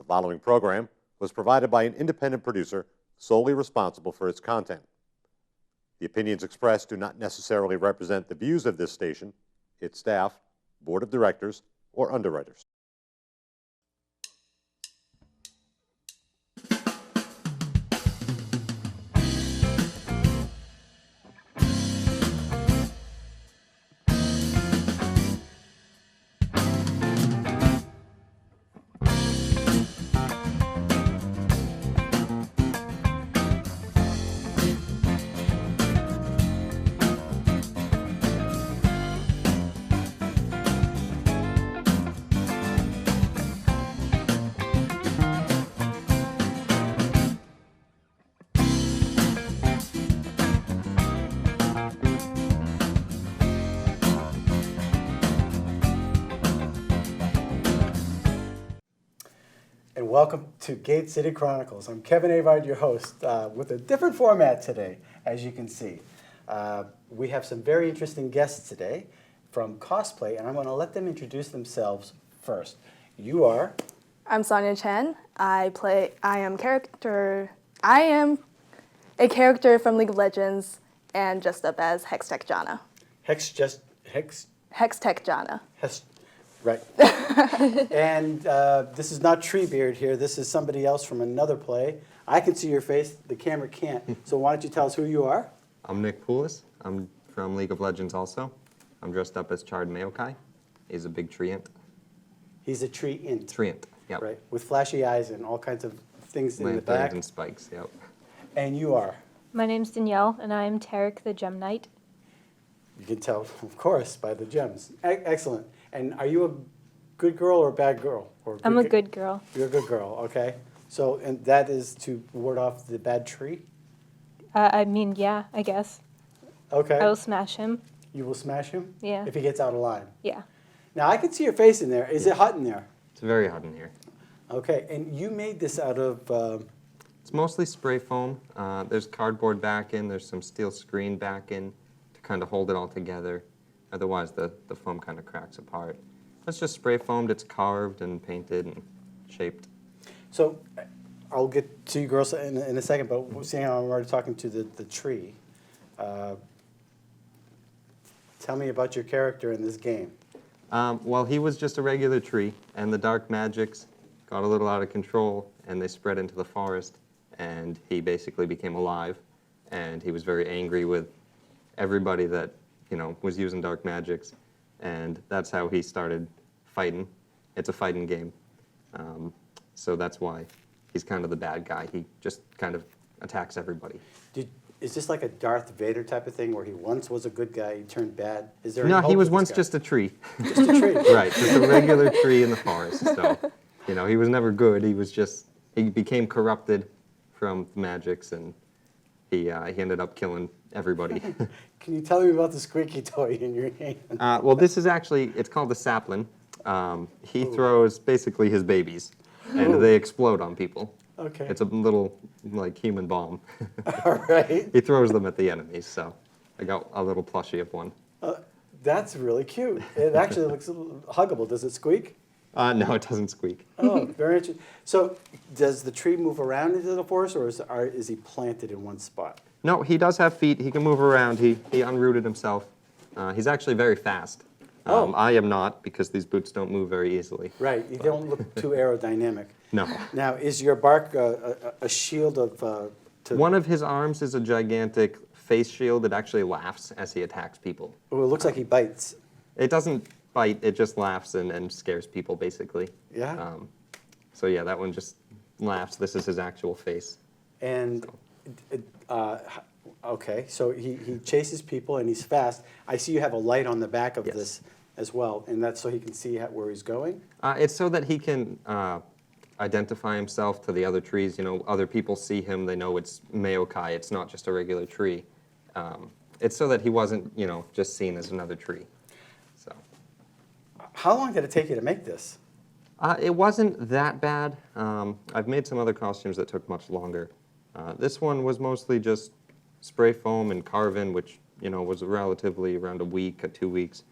following program was provided by an independent producer solely responsible for its content. The opinions expressed do not necessarily represent the views of this station, its staff, board of directors, or underwriters. Welcome to Gate City Chronicles. I'm Kevin Avard, your host, with a different format today, as you can see. We have some very interesting guests today from Cosplay, and I'm going to let them introduce themselves first. You are? I'm Sonia Chen. I am a character from League of Legends and dressed up as Hextech Janna. Hextech Janna. Right. And this is not Treebeard here. This is somebody else from another play. I can see your face. The camera can't. So why don't you tell us who you are? I'm Nick Poulis. I'm from League of Legends also. I'm dressed up as Chard Mayokai. He's a big treant. He's a treant. Treant, yep. Right, with flashy eyes and all kinds of things in the back. And spikes, yep. And you are? My name's Danielle, and I'm Tarek the Gem Knight. You can tell, of course, by the gems. Excellent. And are you a good girl or a bad girl? I'm a good girl. You're a good girl, okay. So, and that is to ward off the bad tree? Yeah, I guess. Okay. I will smash him. You will smash him? Yeah. If he gets out of line? Yeah. Now, I can see your face in there. Is it hot in there? It's very hot in here. Okay, and you made this out of... It's mostly spray foam. There's cardboard back in. There's some steel screen back in to kind of hold it all together. Otherwise, the foam kind of cracks apart. It's just spray foamed. It's carved and painted and shaped. So, I'll get to you girls in a second, but seeing how I'm already talking to the tree, tell me about your character in this game. Well, he was just a regular tree, and the dark magics got a little out of control, and they spread into the forest, and he basically became alive, and he was very angry with everybody that was using dark magics, and that's how he started fighting. It's a fighting game, so that's why he's kind of the bad guy. He just kind of attacks everybody. Is this like a Darth Vader type of thing where he once was a good guy, he turned bad? Is there? No, he was once just a tree. Just a tree. Right, just a regular tree in the forest. So, he was never good. He became corrupted from magics, and he ended up killing everybody. Can you tell me about the squeaky toy in your hand? Well, this is actually, it's called the sapling. He throws basically his babies, and they explode on people. Okay. It's a little, human bomb. All right. He throws them at the enemies, so I got a little plushie of one. That's really cute. It actually looks a little huggable. Does it squeak? No, it doesn't squeak. Oh, very interesting. So, does the tree move around into the forest, or is he planted in one spot? No, he does have feet. He can move around. He unrooted himself. He's actually very fast. I am not, because these boots don't move very easily. Right. You don't look too aerodynamic. No. Now, is your bark a shield of... One of his arms is a gigantic face shield that actually laughs as he attacks people. Oh, it looks like he bites. It doesn't bite. It just laughs and scares people, basically. Yeah? So yeah, that one just laughs. This is his actual face. And... okay, so he chases people and he's fast. I see you have a light on the back of this as well, and that's so he can see where he's going? It's so that he can identify himself to the other trees. Other people see him, they know it's Mayokai, it's not just a regular tree. It's so that he wasn't, just seen as another tree. So. How long did it take you to make this? It wasn't that bad. I've made some other costumes that took much longer. This one was mostly just spray foam and carving, which was relatively around a week or 2 weeks.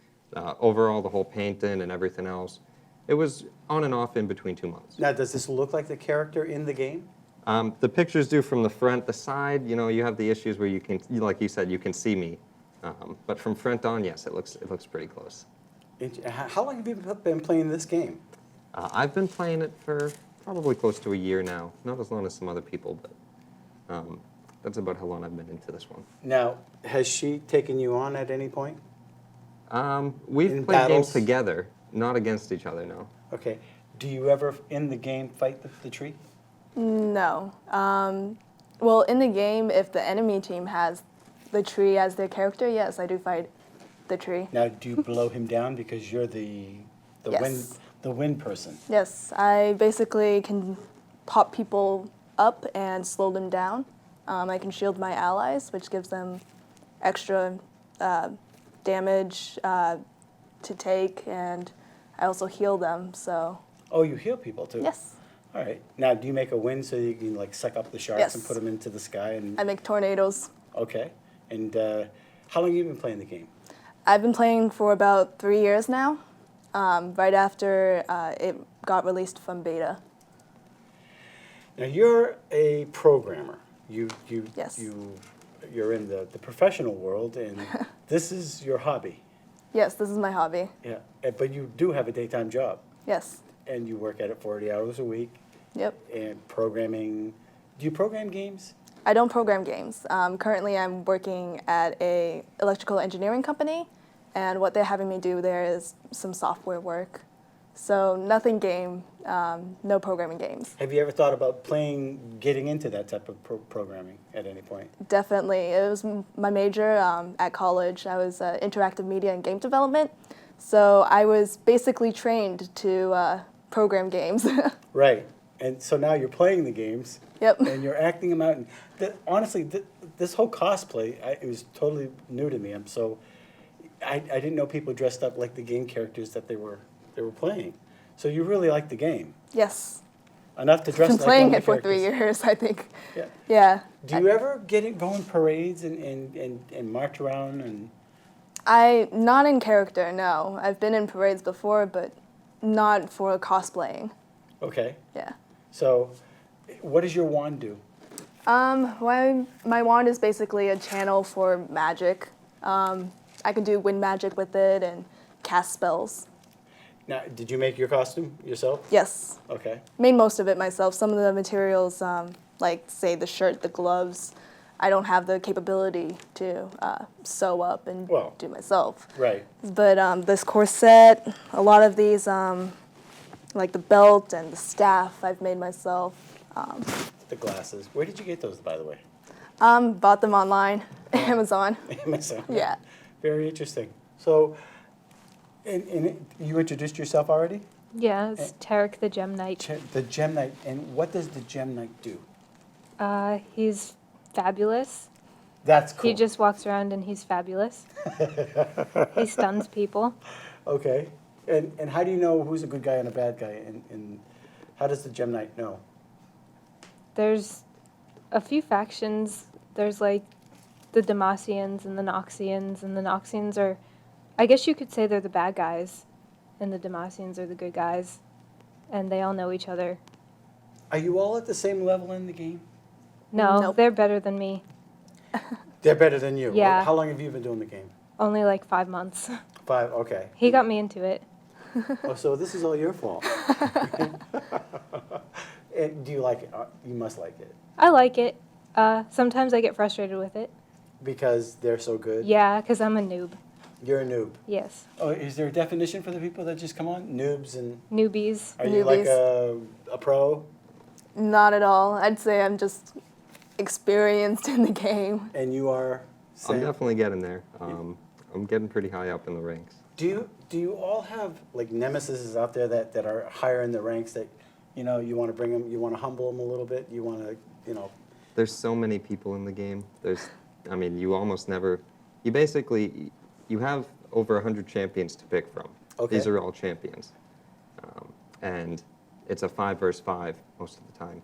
Overall, the whole painting and everything else It was on and off in between 2 months. Now, does this look like the character in the game? The pictures do from the front. The side, you have the issues where you can, like you said, you can see me. But from front on, yes, it looks pretty close. How long have you been playing this game? I've been playing it for probably close to a year now. Not as long as some other people, but that's about how long I've been into this one. Now, has she taken you on at any point? We've In played battles? games together, not against each other, no. Okay. Do you ever, in the game, fight the tree? No. Well, in the game, if the enemy team has the tree as their character, yes, I do fight the tree. Now, do you blow him down because you're the Yes. wind person? Yes, I basically can pop people up and slow them down. I can shield my allies, which gives them extra damage to take, and I also heal them, so Oh, you heal people too? yes. All right. Now, do you make a wind so you can like suck up the sharks Yes. and put them into the sky? And I make tornadoes. okay. And how long have you been playing the game? I've been playing for about 3 years now, right after it got released from beta. Now, you're a programmer. Yes. You're in the professional world, and this is your hobby. Yes, this is my hobby. Yeah. But you do have a daytime job, Yes. and you work at it 40 hours a week. Yep. And programming. Do you program games? I don't program games. Currently, I'm working at a electrical engineering company, and what they're having me do there is some software work. So nothing game, no programming games. Have you ever thought about getting into that type of programming at any point? Definitely, it was my major at college. I was interactive media and game development, so I was basically trained to program games. Right. And so now you're playing the games. Yep. And you're acting them out. And honestly, this whole cosplay, it was totally new to me. I didn't know people dressed up like the game characters that they were playing. So you really like the game Yes, enough to dress been like playing one of it for the 3 characters. years, I think. Yeah. Yeah. Do you ever go in parades and march around and? Not in character, no. I've been in parades before, but not for cosplaying. Okay. Yeah. So, what does your wand do? My wand is basically a channel for magic. I can do wind magic with it and cast spells. Now, did you make your costume yourself? Yes, Okay. made most of it myself. Some of the materials, like say the shirt, the gloves, I don't have the capability to sew up and Well. do myself. Right. But this corset, a lot of these, like the belt and the staff, I've made myself. The glasses. Where did you get those, by the way? Bought them online, Amazon. Amazon. Yeah. Very interesting. So, and you introduced yourself already? Yeah, it's Tarek the Gem Knight. The Gem Knight. And what does the Gem Knight do? He's fabulous. That's cool. He just walks around and he's fabulous. He stuns people. Okay. And how do you know who's a good guy and a bad guy? And how does the Gem Knight know? There's a few factions. There's like the Demacians and the Noxians, and the Noxians are, I guess you could say they're the bad guys, and the Demacians are the good guys, and they all know each other. Are you all at the same level in the game? No, Nope. they're better than me. They're better than you. Yeah. How long have you been doing the game? Only like 5 months. 5. Okay. He got me into it. Oh, so this is all your fault. And do you like it? You must like it I like it. Sometimes I get frustrated with it. because they're so good. Yeah, because I'm a noob. You're a noob. Yes. Oh, is there a definition for the people that just come on? Noobs and Newbies. are you like Newbies. a pro? Not at all. I'd say I'm just experienced in the game. And you are. I'm Sam? definitely getting there. I'm getting pretty high up in the ranks. Do you all have like nemesis out there that are higher in the ranks that you want to bring them, you want to humble them a little bit, you want to There's so many people in the game. You almost never, you have over 100 champions to pick from. Okay. These are all champions. And it's a 5 versus 5 most of the time.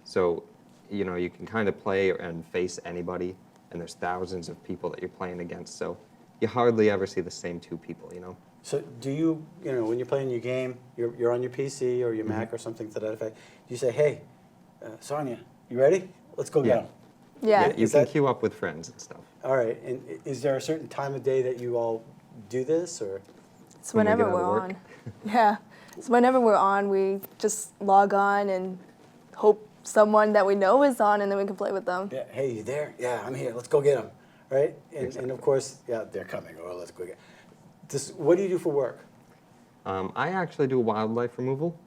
So, you can kind of play and face anybody, and there's thousands of people that you're playing against. So you hardly ever see the same 2 people, So do you, when you're playing your game, you're on your PC or your Mac or something to that effect, do you say, hey, Sonia, you ready? Let's go get Yeah. them. Yeah. You Is can that- queue up with friends and stuff. All right, and is there a certain time of day that you all do this, or? It's When we whenever get out we're of work. on. Yeah. So whenever we're on, we just log on and hope someone that we know is on, and then we can play with them. Yeah, hey, you there? Yeah, I'm here. Let's go get them, right? And Exactly. of course, yeah, they're coming. Or let's go get. What do you do for work? I actually do wildlife removal.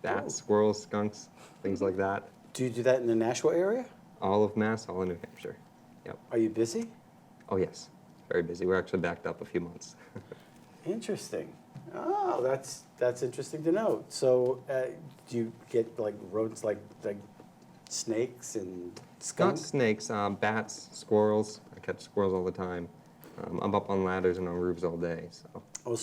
Bats, squirrels, skunks, things like that. Do you do that in the Nashua area? All of Mass, all in New Hampshire. Yep. Are you busy? Oh, yes. Very busy. We're actually backed up a few months. Interesting. Oh, that's interesting to know. So, do you get like rodents like snakes and Not skunks? snakes, bats, squirrels. I catch squirrels all the time. I'm up on ladders and on roofs all day. So, Oh,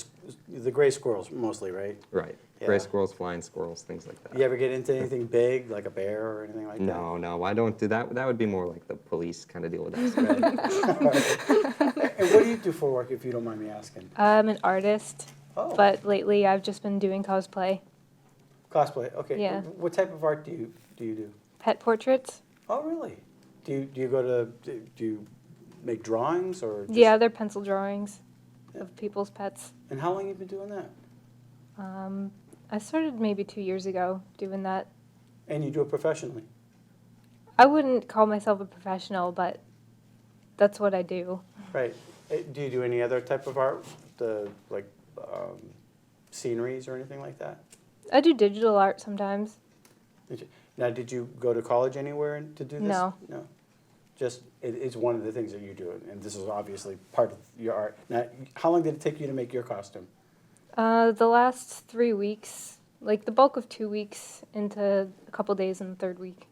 the gray squirrels mostly, right? right. Yeah. Gray squirrels, flying squirrels, things like that. You ever get into anything big, like a bear or anything like that? No, I don't do that. That would be more like the police kind of deal with that. And what do you do for work, if you don't mind me asking? I'm an artist, Oh, but lately I've just been doing cosplay, cosplay. Okay. Yeah. What type of art do you do? pet portraits. Oh, really? Do you go to do you make drawings or? Just, Yeah, they're pencil drawings of people's pets. And how long have you been doing that? I started maybe 2 years ago doing that. And you do it professionally? I wouldn't call myself a professional, but that's what I do. Right. Do you do any other type of art, like sceneries or anything like that? I do digital art sometimes. Now, did you go to college anywhere to do this? No. No. Just it's one of the things that you do, and this is obviously part of your art. Now, how long did it take you to make your costume? The last 3 weeks, like the bulk of 2 weeks into a couple days in the third week.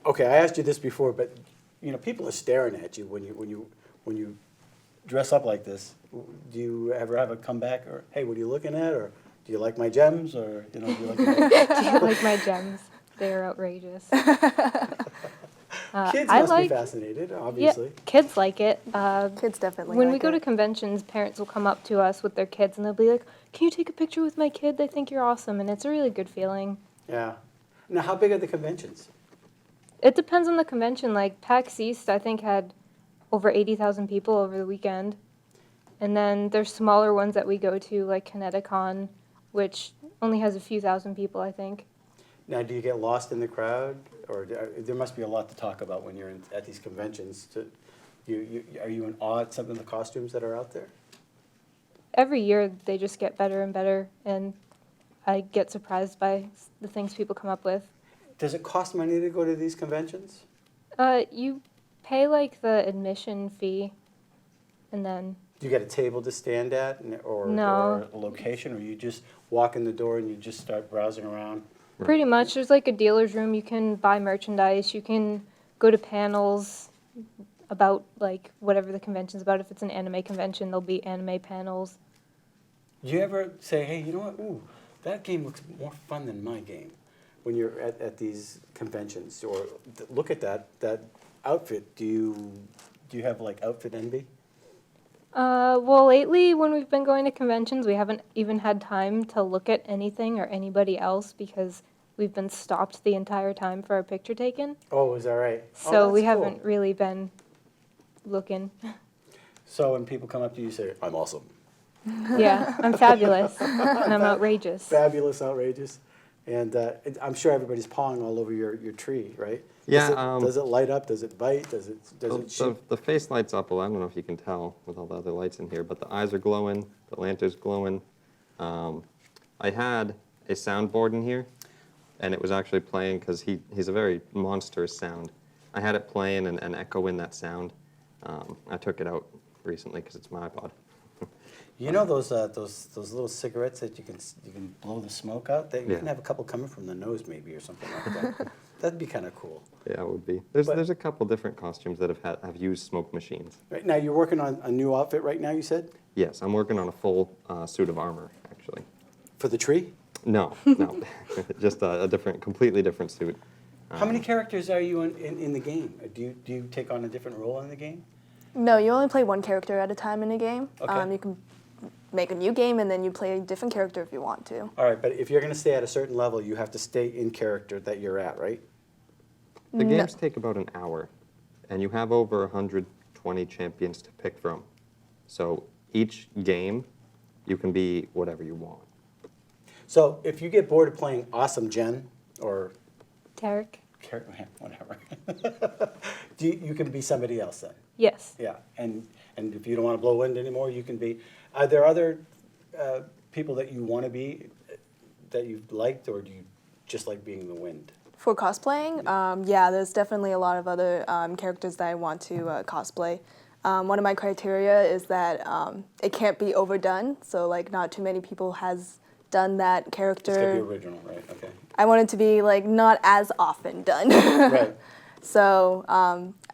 Okay, I asked you this before, but people are staring at you when you dress up like this. Do you ever have a comeback, or hey, what are you looking at, or do you like my gems, or do you like my... Like my gems, they're outrageous. Kids I must like- be fascinated, obviously. Yeah, kids like it. Kids definitely When like we go to it. conventions, parents will come up to us with their kids and they'll be like, "Can you take a picture with my kid? They think you're awesome," and it's a really good feeling. Yeah. Now, how big are the conventions? It depends on the convention. Like PAX East, I think had over 80,000 people over the weekend, and then there's smaller ones that we go to, like Kineticon, which only has a few thousand people, I think. Now, do you get lost in the crowd, or there must be a lot to talk about when you're at these conventions? Are you in awe at some of the costumes that are out there? Every year they just get better and better, and I get surprised by the things people come up with. Does it cost money to go to these conventions? You pay like the admission fee, and then Do you get a table to stand at, or No. a location, or you just walk in the door and you just start browsing around? pretty much there's like a dealer's room. You can buy merchandise. You can go to panels about like whatever the convention's about. If it's an anime convention, there'll be anime panels. Do you ever say, hey, you know what? Ooh, that game looks more fun than my game, when you're at these conventions, or look at that outfit. Do you have like outfit envy? Well, lately when we've been going to conventions, we haven't even had time to look at anything or anybody else because we've been stopped the entire time for our picture taken. Oh, is that right? Oh, So we that's cool. haven't really been looking. So when people come up to you, you say, I'm awesome. Yeah, I'm fabulous and I'm outrageous. Fabulous, outrageous. And I'm sure everybody's pawing all over your tree, right? Yeah, Does it light up? Does it bite? Does it shoot? The face lights up. Well, I don't know if you can tell with all the other lights in here, but the eyes are glowing, the lantern's glowing. I had a soundboard in here, and it was actually playing because he's a very monstrous sound. I had it playing and echoing that sound. I took it out recently because it's my iPod. You know those little cigarettes that you can blow the smoke out? You Yeah. can have a couple coming from the nose maybe or something like that. That'd be kind of cool. Yeah, it would be. But- There's a couple different costumes that have used smoke machines. Right now you're working on a new outfit right now, you said? Yes, I'm working on a full suit of armor, actually. For the tree? No, just a completely different suit. How many characters are you in the game? Do you take on a different role in the game? No, you only play one character at a time in a game. Okay. You can make a new game and then you play a different character if you want to. All right, but if you're going to stay at a certain level, you have to stay in character that you're at, right? The games take about an hour, and you have over 120 champions to pick from. So each game, you can be whatever you want. So if you get bored of playing Awesome Jen or Tarek? whatever, you can be somebody else then. Yes. Yeah, and if you don't want to blow wind anymore, you can be. Are there other people that you want to be that you've liked, or do you just like being the wind? For cosplaying, yeah, there's definitely a lot of other characters that I want to cosplay. One of my criteria is that it can't be overdone, so like not too many people has done that character. It's got to be original, right? Okay. I want it to be like not as often done. Right. So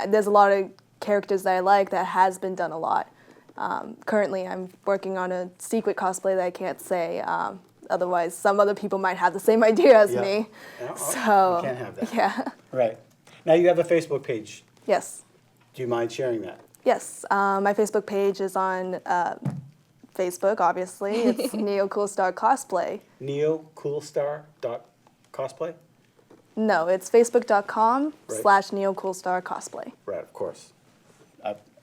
there's a lot of characters that I like that has been done a lot. Currently, I'm working on a secret cosplay that I can't say. Otherwise, some other people might have the same idea as Yeah. me. Yeah, So you can't have that. yeah. Right. Now you have a Facebook page. Yes. Do you mind sharing that? Yes. My Facebook page is on Facebook. Obviously, it's Neo Cool Star Cosplay. NeoCoolstar.cosplay? No, it's facebook.com Right. / Neo Cool Star Cosplay. Right, of course.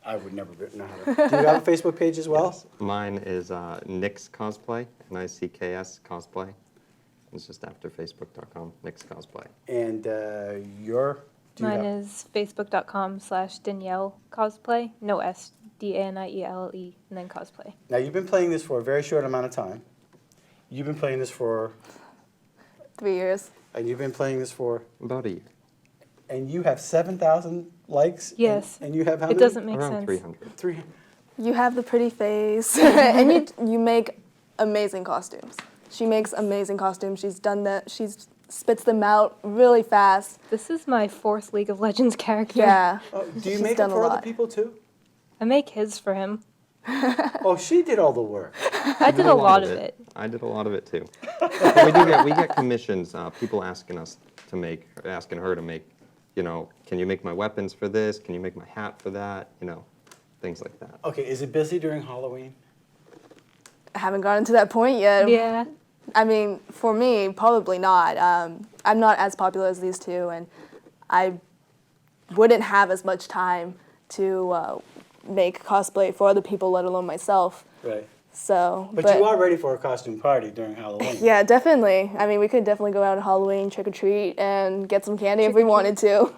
I would never know how to. Do you have a Facebook page as well? Mine is Nick's Cosplay, Nicks Cosplay. It's just after facebook.com, Nick's Cosplay. And your? Do you Mine have- is facebook.com / Danielle Cosplay. No S, DANIELLE, and then cosplay. Now you've been playing this for a very short amount of time. You've been playing this for, 3 years. and you've been playing this for, About a year. and you have 7,000 likes. Yes. And you have how It many? doesn't make Around sense. 300. 300. You have the pretty face, and you make amazing costumes. She makes amazing costumes. She's done that. She spits them out really fast. This is my 4th League of Legends character. Yeah. Oh, do you She's make done it a for other lot. people too? I make his for him. Oh, she did all the work. I did a lot of it. I did a lot of it too. But we get commissions. People asking us to make, asking her to make. You know, can you make my weapons for this? Can you make my hat for that? You know, things like that. Okay, is it busy during Halloween? I haven't gotten to that point yet. Yeah. I mean, for me, probably not. I'm not as popular as these two, and I wouldn't have as much time to make cosplay for other people, let alone myself. Right. So, But you are ready for a costume party during Halloween. Yeah, definitely. I mean, we could definitely go out on Halloween, trick or treat, and get some candy if we wanted to.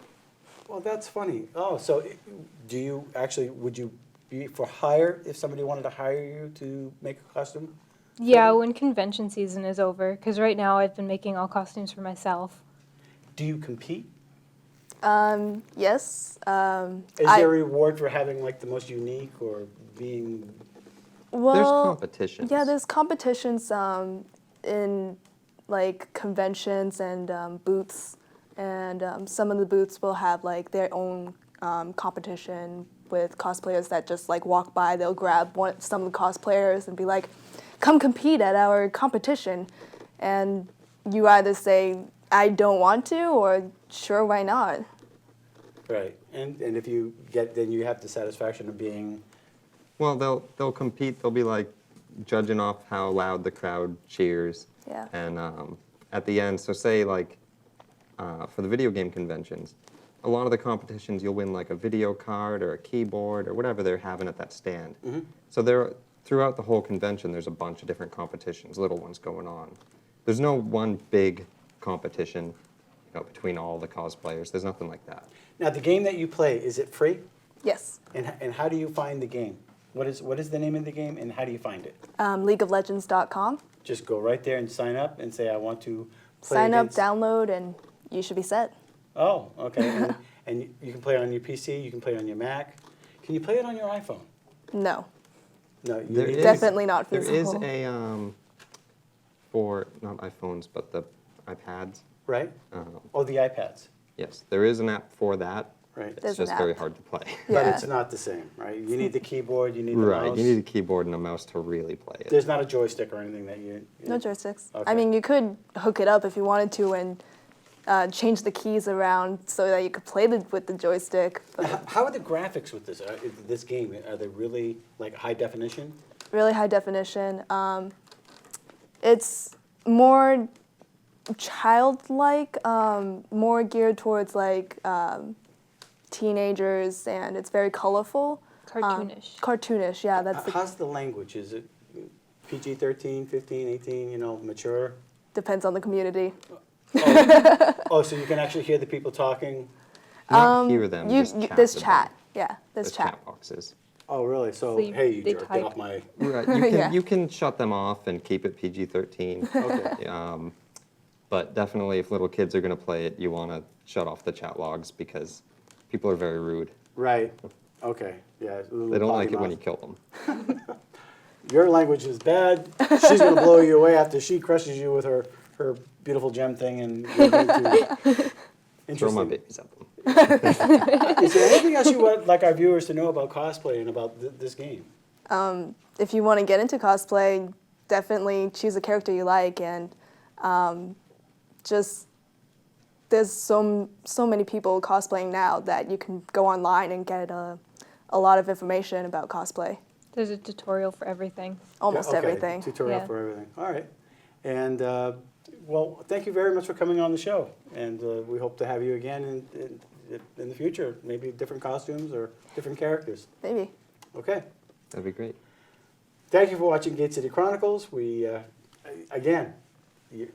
Well, that's funny. Oh, so do you actually, would you be for hire if somebody wanted to hire you to make a costume? Yeah, when convention season is over, because right now I've been making all costumes for myself. Do you compete? Yes. Is there a reward for having like the most unique or being? Well, There's competitions. Yeah, there's competitions in like conventions and booths, and some of the booths will have like their own competition with cosplayers that just like walk by. They'll grab some of the cosplayers and be like, "Come compete at our competition," and you either say, "I don't want to," or "Sure, why not?" Right, and if you get, then you have the satisfaction of being. Well, they'll compete. They'll be like judging off how loud the crowd cheers. Yeah. And at the end, so say like for the video game conventions, a lot of the competitions you'll win like a video card or a keyboard or whatever they're having at that stand. Mm-hmm. So throughout the whole convention, there's a bunch of different competitions, little ones going on. There's no one big competition, you know, between all the cosplayers. There's nothing like that. Now, the game that you play, is it free? Yes. And how do you find the game? What is the name of the game, and how do you find it? LeagueofLegends.com. Just go right there and sign up and say, I want to play Sign up, against... download, and you should be set. Oh, okay. and you can play it on your PC, you can play it on your Mac. Can you play it on your iPhone? No, No, you There need is- definitely not There feasible. is a for not iPhones but the iPads. Right? Um, Oh, the iPads. yes, there is an app for that. Right. It's There's an just very app. hard to play. But Yeah. it's not the same, right? You need the keyboard, you need the Right, mouse. you need a keyboard and a mouse to really play it. There's not a joystick or anything that you... No joysticks. Okay. I mean, you could hook it up if you wanted to and change the keys around so that you could play with the joystick. But How are the graphics with this game? Are they really like high definition? really high definition. It's more childlike, more geared towards like teenagers, and it's very colorful. Cartoonish. Cartoonish, yeah. That's How's the language? Is it PG-13, 15, 18, mature? depends on the community. Oh, so you can actually hear the people talking? Not hear them, just chat There's with chat. them. Yeah, there's There's chat. boxes. Oh, really? So, So you- hey, you they jerk, get type. off my... Right. You can, Yeah. you can shut them off and keep it PG-13. Okay. But definitely, if little kids are going to play it, you want to shut off the chat logs because people are very rude. Right. Okay. Yeah. They don't like it when you kill them. Your language is bad. She's going to blow you away after she crushes you with her beautiful gem thing, and you're going to... Throw my Interesting. babies at them. Is there anything else you want like our viewers to know about cosplay and about this game? If you want to get into cosplay, definitely choose a character you like, and just there's so many people cosplaying now that you can go online and get a lot of information about cosplay. There's a tutorial for everything. Almost Okay, everything. Tutorial Yeah. for everything. All right. And, well, thank you very much for coming on the show. And we hope to have you again in the future, maybe different costumes or different characters. Maybe. Okay. That'd be great. Thank you for watching Gate City Chronicles. We, again,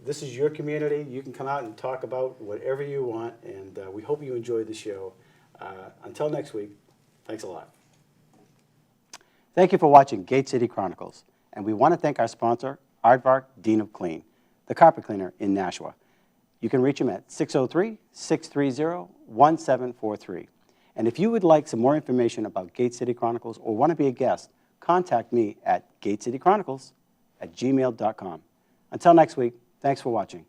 this is your community. You can come out and talk about whatever you want, and we hope you enjoyed the show. Until next week, thanks a lot. Thank you for watching Gate City Chronicles, and we want to thank our sponsor, Avard Dean of Clean, the carpet cleaner in Nashua. You can reach him at 603-630-1743. And if you would like some more information about Gate City Chronicles or want to be a guest, contact me at gatecitychronicles@gmail.com. Until next week, thanks for watching.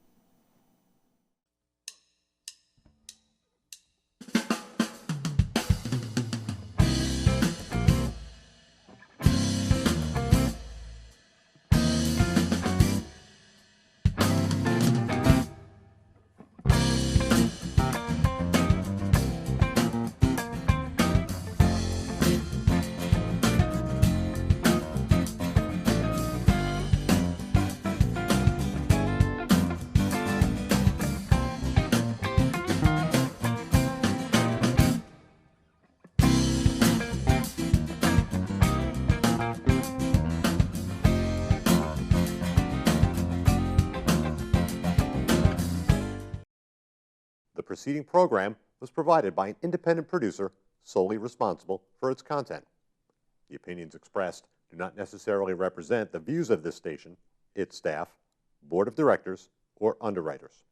The preceding program was provided by an independent producer solely responsible for its content. The opinions expressed do not necessarily represent the views of this station, its staff, board of directors, or underwriters.